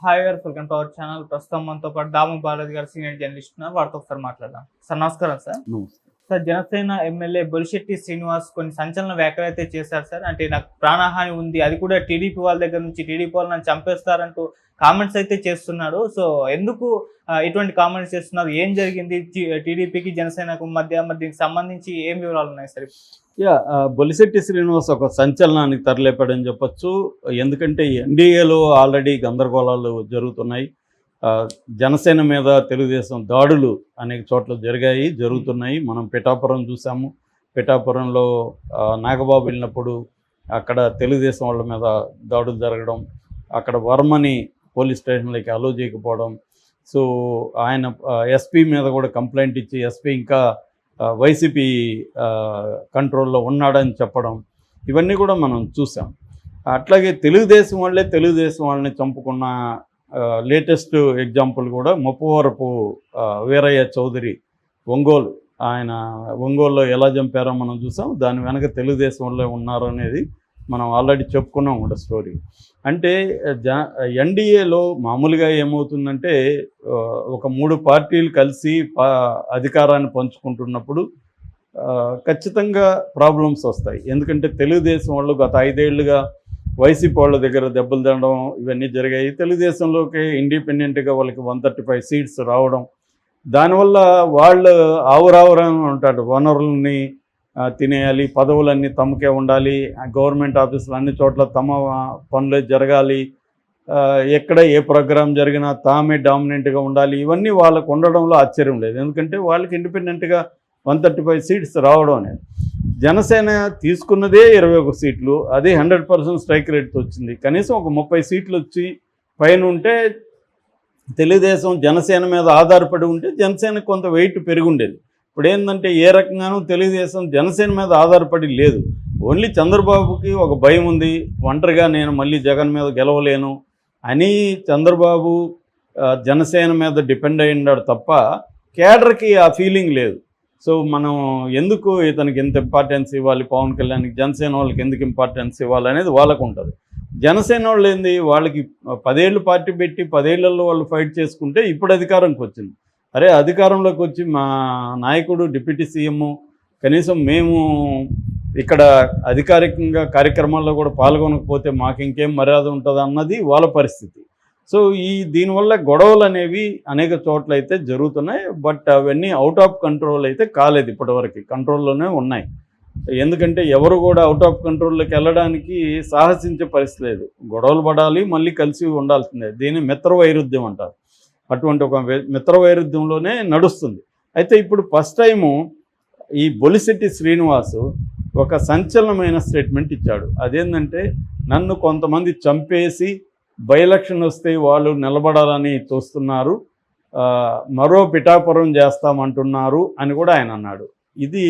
Hi గారు, welcome to our channel. ప్రస్తుతం మనతో పాటు దాము బాలాజీ గారు సీనియర్ జర్నలిస్ట్ ఉన్నారు. వారితో ఒకసారి మాట్లాడదాం. సార్ నమస్కారం. సార్ జనసేన ఎమ్మెల్యే బొలిశెట్టి శ్రీనివాస్ కొన్ని సంచలన వ్యాఖ్యలు అయితే చేశారు సార్. అంటే నాకు ప్రాణహాని ఉంది, అది కూడా టీడీపీ వాళ్ళ దగ్గర నుంచి, టీడీపీ వాళ్ళు నన్ను చంపేస్తారంటూ కామెంట్స్ అయితే చేస్తున్నాడు. సో ఎందుకు ఇటువంటి కామెంట్స్ చేస్తున్నారు, ఏం జరిగింది, టీడీపీకి జనసేనకు మధ్య దీనికి సంబంధించి ఏం వివరాలు ఉన్నాయి సార్? బొలిశెట్టి శ్రీనివాస్ ఒక సంచలనానికి తరలేపాడని చెప్పొచ్చు. ఎందుకంటే ఎన్డీఏలో ఆల్రెడీ గందరగోళాలు జరుగుతున్నాయి. జనసేన మీద తెలుగుదేశం దాడులు అనేక చోట్ల జరుగుతున్నాయి. మనం పిఠాపురం చూసాము. పిఠాపురంలో నాగబాబు వెళ్ళినప్పుడు అక్కడ తెలుగుదేశం వాళ్ళ మీద దాడులు జరగడం, అక్కడ వర్మని పోలీస్ స్టేషన్లోకి అలో చేయకపోవడం, సో ఆయన ఎస్పీ మీద కూడా కంప్లైంట్ ఇచ్చి ఎస్పీ ఇంకా వైసీపీ కంట్రోల్లో ఉన్నాడని చెప్పడం, ఇవన్నీ కూడా మనం చూసాం. అట్లాగే తెలుగుదేశం వాళ్ళని చంపుకున్న లేటెస్ట్ ఎగ్జాంపుల్ కూడా ముప్పవరపు వీరయ్య చౌదరి ఒంగోలు. ఆయన ఒంగోలులో ఎలా చంపారో మనం చూసాం. దాని వెనక తెలుగుదేశం వాళ్ళే ఉన్నారు అనేది మనం ఆల్రెడీ చెప్పుకున్నాం కూడా స్టోరీ. అంటే ఎన్డీఏలో మామూలుగా ఏమవుతుందంటే ఒక 3 పార్టీలు కలిసి అధికారాన్ని పంచుకుంటున్నప్పుడు ఖచ్చితంగా ప్రాబ్లమ్స్ వస్తాయి. ఎందుకంటే తెలుగుదేశం వాళ్ళు గత 5 ఏళ్లుగా వైసీపీ వాళ్ళ దగ్గర దెబ్బలు తినడం ఇవన్నీ జరిగాయి. తెలుగుదేశంలోకి ఇండిపెండెంట్గా వాళ్ళకి 135 సీట్స్ రావడం, దానివల్ల వాళ్ళు ఆవురావురం ఉంటాడు, వనరుల్ని తినేయాలి, పదవులన్నీ తమకే ఉండాలి, గవర్నమెంట్ ఆఫీసులు అన్ని చోట్ల తమ పనులే జరగాలి, ఎక్కడ ఏ ప్రోగ్రాం జరిగినా తామే డామినెంట్గా ఉండాలి. ఇవన్నీ వాళ్ళకు ఉండడంలో ఆశ్చర్యం లేదు. ఎందుకంటే వాళ్ళకి ఇండిపెండెంట్గా 135 సీట్స్ రావడం అనేది. జనసేన తీసుకున్నదే 21 సీట్లు, అది 100% స్ట్రైక్ రేట్తో వచ్చింది. కనీసం ఒక 30 సీట్లు వచ్చి పైన ఉంటే తెలుగుదేశం జనసేన మీద ఆధారపడి ఉంటే జనసేనకు కొంత వెయిట్ పెరిగి ఉండేది. ఇప్పుడు ఏంటంటే ఏ రకంగానూ తెలుగుదేశం జనసేన మీద ఆధారపడి లేదు. ఓన్లీ చంద్రబాబుకి ఒక భయం ఉంది, ఒంటరిగా నేను మళ్ళీ జగన్ మీద గెలవలేను అని చంద్రబాబు జనసేన మీద డిపెండ్ అయి ఉన్నాడు తప్ప కేడర్కి ఆ ఫీలింగ్ లేదు. సో మనం ఎందుకు ఇతనికి ఎంత ఇంపార్టెన్స్ ఇవ్వాలి, పవన్ కళ్యాణ్కి, జనసేన వాళ్ళకి ఎందుకు ఇంపార్టెన్స్ ఇవ్వాలి అనేది వాళ్ళకు ఉంటుంది. జనసేన వాళ్ళు ఏంది, వాళ్ళకి 10 ఏళ్ళు పార్టీ పెట్టి 10 ఏళ్లలో వాళ్ళు ఫైట్ చేసుకుంటే ఇప్పుడు అధికారంకి వచ్చింది. అరే అధికారంలోకి వచ్చి మా నాయకుడు డిప్యూటీ సీఎం కనీసం మేము ఇక్కడ అధికారికంగా కార్యక్రమాల్లో కూడా పాల్గొనకపోతే మాకు ఇంకేం మర్యాద ఉంటుంది అన్నది వాళ్ళ పరిస్థితి. సో దీనివల్ల గొడవలు అనేవి అనేక చోట్ల అయితే జరుగుతున్నాయి. బట్ అవన్నీ అవుట్ ఆఫ్ కంట్రోల్ అయితే కాలేదు, ఇప్పటివరకు కంట్రోల్లోనే ఉన్నాయి. ఎందుకంటే ఎవరు కూడా అవుట్ ఆఫ్ కంట్రోల్లోకి వెళ్ళడానికి సాహసించే పరిస్థితి లేదు. గొడవలు పడాలి, మళ్ళీ కలిసి ఉండాల్సిందే. దీన్ని మిత్ర వైరుధ్యం అంటారు. అటువంటి ఒక మిత్ర వైరుధ్యంలోనే నడుస్తుంది. అయితే ఇప్పుడు ఫస్ట్ టైము ఈ బొలిశెట్టి శ్రీనివాసు ఒక సంచలనమైన స్టేట్మెంట్ ఇచ్చాడు. అదేంటంటే నన్ను కొంతమంది చంపేసి బై ఎలక్షన్ వస్తే వాళ్ళు నిలబడాలని చూస్తున్నారు, మరో పిఠాపురం చేస్తామంటున్నారు అని కూడా ఆయన అన్నాడు. ఇది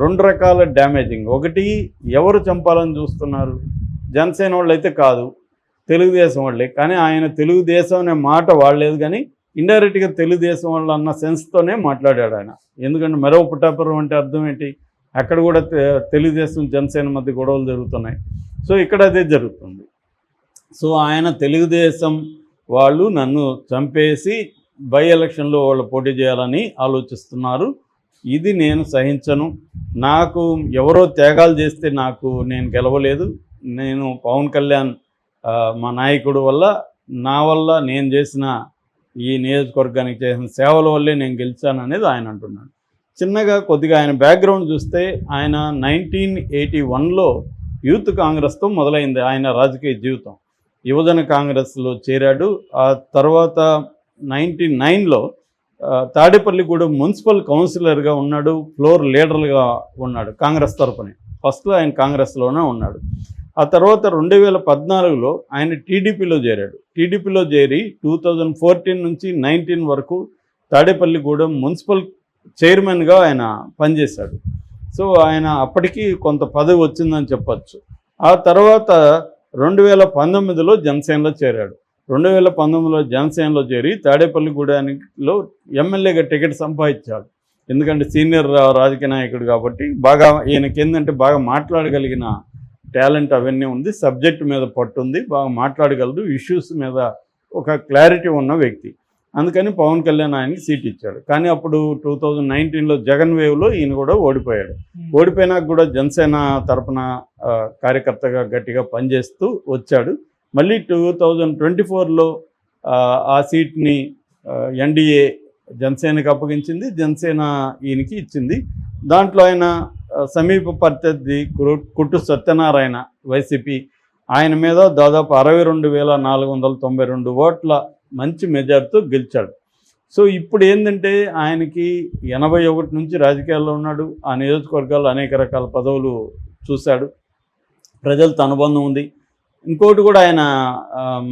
2 రకాల డ్యామేజింగ్. ఒకటి, ఎవరు చంపాలని చూస్తున్నారు? జనసేన వాళ్ళు అయితే కాదు, తెలుగుదేశం వాళ్ళే. కానీ ఆయన తెలుగుదేశం అనే మాట వాడలేదు, కానీ ఇండైరెక్ట్గా తెలుగుదేశం వాళ్ళు అన్న సెన్స్తోనే మాట్లాడాడు ఆయన. ఎందుకంటే మరో పిఠాపురం అంటే అర్థం ఏంటి? అక్కడ కూడా తెలుగుదేశం జనసేన మధ్య గొడవలు జరుగుతున్నాయి. సో ఇక్కడ అదే జరుగుతుంది. సో ఆయన తెలుగుదేశం వాళ్ళు నన్ను చంపేసి బై ఎలక్షన్లో వాళ్ళు పోటీ చేయాలని ఆలోచిస్తున్నారు, ఇది నేను సహించను. నాకు ఎవరో త్యాగాలు చేస్తే నేను గెలవలేదు. నేను పవన్ కళ్యాణ్ మా నాయకుడు వల్ల, నా వల్ల, నేను చేసిన ఈ నియోజకవర్గానికి చేసిన సేవల వల్లే నేను గెలిచాను అనేది ఆయన అంటున్నాడు. చిన్నగా కొద్దిగా ఆయన బ్యాక్గ్రౌండ్ చూస్తే ఆయన 1981లో యూత్ కాంగ్రెస్తో మొదలైంది ఆయన రాజకీయ జీవితం. యువజన కాంగ్రెస్లో చేరాడు. ఆ తర్వాత 1999లో తాడేపల్లిగూడెం మున్సిపల్ కౌన్సిలర్గా ఉన్నాడు, ఫ్లోర్ లీడర్గా ఉన్నాడు కాంగ్రెస్ తరఫునే. ఫస్ట్లో ఆయన కాంగ్రెస్లోనే ఉన్నాడు. ఆ తర్వాత 2014లో ఆయన టీడీపీలో చేరాడు. టీడీపీలో చేరి 2014 నుంచి 19 వరకు తాడేపల్లిగూడెం మున్సిపల్ చైర్మన్గా ఆయన పనిచేశాడు. సో ఆయన అప్పటికి కొంత పదవి వచ్చిందని చెప్పచ్చు. ఆ తర్వాత 2019లో జనసేనలో చేరాడు. 2019లో జనసేనలో చేరి తాడేపల్లిగూడెంలో ఎమ్మెల్యేగా టికెట్ సంపాదించాడు. ఎందుకంటే సీనియర్ రాజకీయ నాయకుడు కాబట్టి ఈయనకి ఏంటంటే బాగా మాట్లాడగలిగిన టాలెంట్ అవన్నీ ఉంది, సబ్జెక్ట్ మీద పట్టుంది, బాగా మాట్లాడగలడు, ఇష్యూస్ మీద ఒక క్లారిటీ ఉన్న వ్యక్తి. అందుకని పవన్ కళ్యాణ్ ఆయనకి సీట్ ఇచ్చాడు. కానీ అప్పుడు 2019లో జగన్ వేవ్లో ఈయన కూడా ఓడిపోయాడు. ఓడిపోయినాక కూడా జనసేన తరపున కార్యకర్తగా గట్టిగా పనిచేస్తూ వచ్చాడు. మళ్ళీ 2024లో ఆ సీట్ని ఎన్డీఏ జనసేనకి అప్పగించింది, జనసేన ఈయనకి ఇచ్చింది. దాంట్లో ఆయన సమీప ప్రత్యర్థి కుట్టు సత్యనారాయణ వైసీపీ ఆయన మీద దాదాపు 62,492 ఓట్ల మంచి మెజార్టీతో గెలిచాడు. సో ఇప్పుడు ఏంటంటే ఆయనకి 81 నుంచి రాజకీయాల్లో ఉన్నాడు. ఆ నియోజకవర్గాల్లో అనేక రకాల పదవులు చూశాడు, ప్రజలతో అనుబంధం ఉంది. ఇంకోటి కూడా ఆయన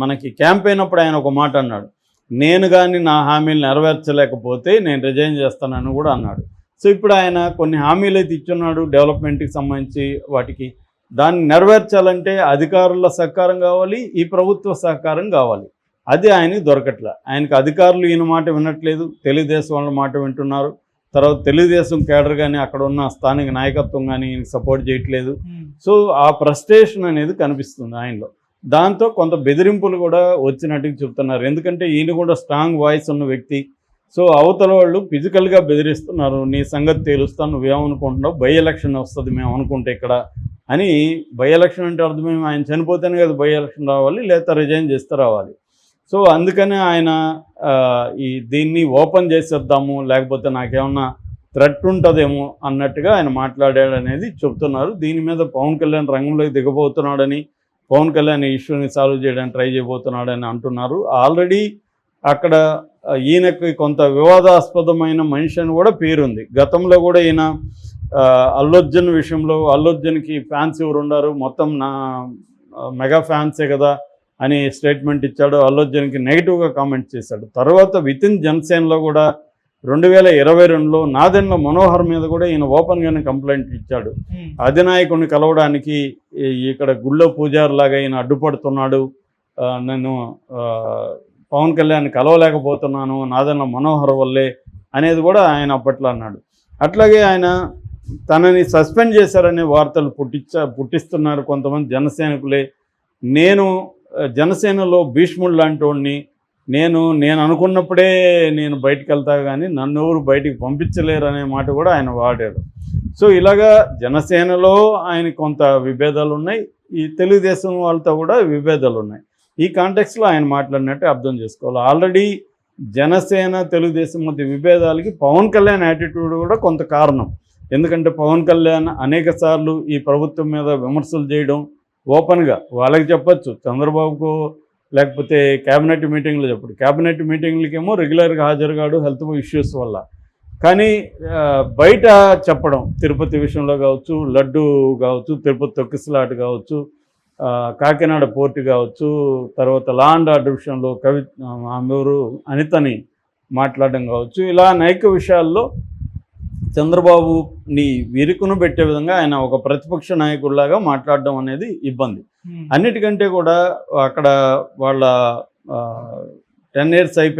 మనకి క్యాంపెయిన్ అప్పుడు ఆయన ఒక మాట అన్నాడు, నేను కానీ నా హామీలు నెరవేర్చలేకపోతే నేను రిజైన్ చేస్తానని కూడా అన్నాడు. సో ఇప్పుడు ఆయన కొన్ని హామీలు అయితే ఇచ్చున్నాడు డెవలప్మెంట్కి సంబంధించి వాటికి. దాన్ని నెరవేర్చాలంటే అధికారుల సహకారం కావాలి, ఈ ప్రభుత్వ సహకారం కావాలి. అది ఆయనకి దొరకట్లే. ఆయనకు అధికారులు ఈయన మాట వినట్లేదు, తెలుగుదేశం వాళ్ళ మాట వింటున్నారు. తర్వాత తెలుగుదేశం కేడర్ కానీ అక్కడ ఉన్న స్థానిక నాయకత్వం కానీ ఈయనకి సపోర్ట్ చేయట్లేదు. సో ఆ ఫ్రస్ట్రేషన్ అనేది కనిపిస్తుంది ఆయనలో. దాంతో కొంత బెదిరింపులు కూడా వచ్చినట్టుగా చెప్తున్నారు. ఎందుకంటే ఈయన కూడా స్ట్రాంగ్ వాయిస్ ఉన్న వ్యక్తి. సో అవతల వాళ్ళు ఫిజికల్గా బెదిరిస్తున్నారు, నీ సంగతి తేలుస్తాను, నువ్వేమనుకుంటున్నావు, బై ఎలక్షన్ వస్తుంది మేము అనుకుంటే ఇక్కడ అని. బై ఎలక్షన్ అంటే అర్థమేమి, ఆయన చనిపోతేనే కదా బై ఎలక్షన్ రావాలి, లేదా రిజైన్ చేస్తే రావాలి. సో అందుకనే ఆయన దీన్ని ఓపెన్ చేసేద్దాము, లేకపోతే నాకేమన్నా థ్రెట్ ఉంటుందేమో అన్నట్టుగా ఆయన మాట్లాడాడనేది చెప్తున్నారు. దీని మీద పవన్ కళ్యాణ్ రంగంలోకి దిగబోతున్నాడని, పవన్ కళ్యాణ్ ఈ ఇష్యూని సాల్వ్ చేయడానికి ట్రై చేయబోతున్నాడని అంటున్నారు. ఆల్రెడీ అక్కడ ఈయనకి కొంత వివాదాస్పదమైన మనిషి అని కూడా పేరుంది. గతంలో కూడా ఈయన అల్లు అర్జున్ విషయంలో, అల్లు అర్జున్కి ఫ్యాన్స్ ఎవరు ఉన్నారు, మొత్తం నా మెగా ఫ్యాన్సే కదా అని స్టేట్మెంట్ ఇచ్చాడు. అల్లు అర్జున్కి నెగిటివ్గా కామెంట్ చేశాడు. తర్వాత వితిన్ జనసేనలో కూడా 2022లో నాదెండ్ల మనోహర్ మీద కూడా ఈయన ఓపెన్గానే కంప్లైంట్ ఇచ్చాడు. అధినాయకుడిని కలవడానికి ఇక్కడ గుళ్ళో పూజారిలాగా ఈయన అడ్డుపడుతున్నాడు, నేను పవన్ కళ్యాణ్ కలవలేకపోతున్నాను నాదెండ్ల మనోహర్ వల్లే అనేది కూడా ఆయన అప్పట్లో అన్నాడు. అట్లాగే ఆయన తనని సస్పెండ్ చేశారనే వార్తలు పుట్టిస్తున్నారు కొంతమంది జనసైనికులే. నేను జనసేనలో భీష్ముడు లాంటి వాడిని, నేను అనుకున్నప్పుడే నేను బయటకు వెళ్తా కానీ నన్ను ఎవరు బయటికి పంపించలేరు అనే మాట కూడా ఆయన వాడాడు. సో ఇలాగా జనసేనలో ఆయన కొంత విభేదాలు ఉన్నాయి, ఈ తెలుగుదేశం వాళ్ళతో కూడా విభేదాలు ఉన్నాయి. ఈ కాంటెక్స్లో ఆయన మాట్లాడినట్టు అర్థం చేసుకోవాలి. ఆల్రెడీ జనసేన తెలుగుదేశం మధ్య విభేదాలకి పవన్ కళ్యాణ్ యాటిట్యూడ్ కూడా కొంత కారణం. ఎందుకంటే పవన్ కళ్యాణ్ అనేక సార్లు ఈ ప్రభుత్వం మీద విమర్శలు చేయడం ఓపెన్గా వాళ్ళకి చెప్పచ్చు, చంద్రబాబుకు లేకపోతే క్యాబినెట్ మీటింగ్లో చెప్పడు. క్యాబినెట్ మీటింగ్లకేమో రెగ్యులర్గా హాజరుగాడు హెల్త్ ఇష్యూస్ వల్ల. కానీ బయట చెప్పడం, తిరుపతి విషయంలో కావచ్చు, లడ్డు కావచ్చు, తిరుపతి తొక్కిసలాట కావచ్చు, కాకినాడ పోర్టు కావచ్చు, తర్వాత లా అండ్ ఆర్డర్ విషయంలో ఎవరు అనితని మాట్లాడడం కావచ్చు, ఇలా అనేక విషయాల్లో చంద్రబాబుని విరుకును పెట్టే విధంగా ఆయన ఒక ప్రతిపక్ష నాయకుడిలాగా మాట్లాడడం అనేది ఇబ్బంది. అన్నిటికంటే కూడా అక్కడ వాళ్ళ 10 years అయిపోయి